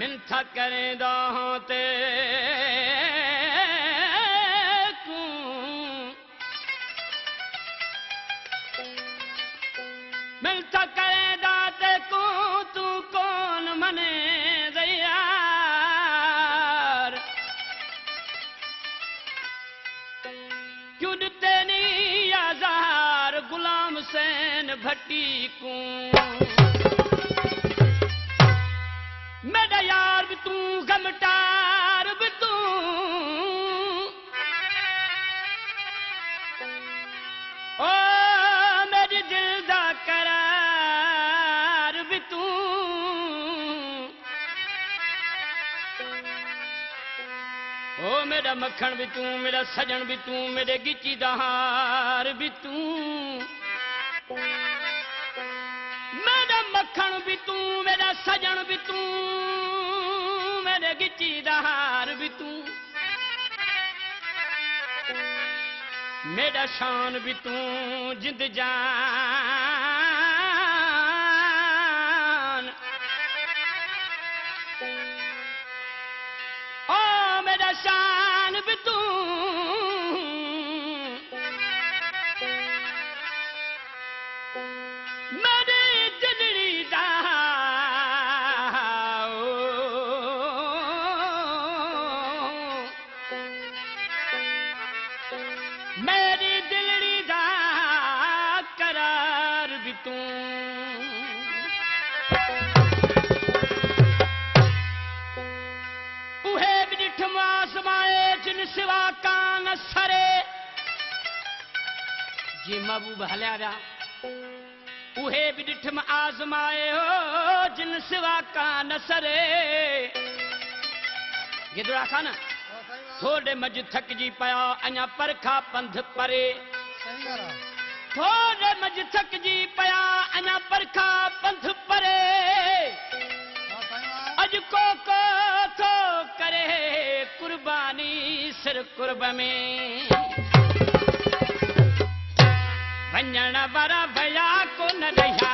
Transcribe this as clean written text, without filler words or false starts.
मिन्था करेंदा हां ते मिन्था करेंदा ते तू कौन मने दयार क्यों दिते नहीं आज़ार गुलाम हुसैन भट्टी को मेरा यार भी तू गमटार भी तू ओ मेरी दिल दा करार भी तू ओ मेरा मक्खन भी तू मेरा सजन भी तू मेरे गिची दा हार भी तू मेरा मक्खन भी तू मेरा सजन भी तू मेरे गिची दा हार भी तू मेरा शान भी तू जिंद जान ओ मेरा शान भी तू मेरी दिलड़ी दा मेरी दिलड़ी दा करार भी तू उहे भी ॾिठ आसमाए जिन सिवा कान सरे जी महबूब हलिया विया उहे भी ॾिठ आज़माए हो जिन सिवा कान सरे गिदड़ा खान थोड़े मज थकजी पया अञा परखा पंध परे थोड़े मज थकजी पया अञा परखा पंध परे अज को थो करे कुर्बानी सिर कुर्ब में वञण वारा भया को न रहिया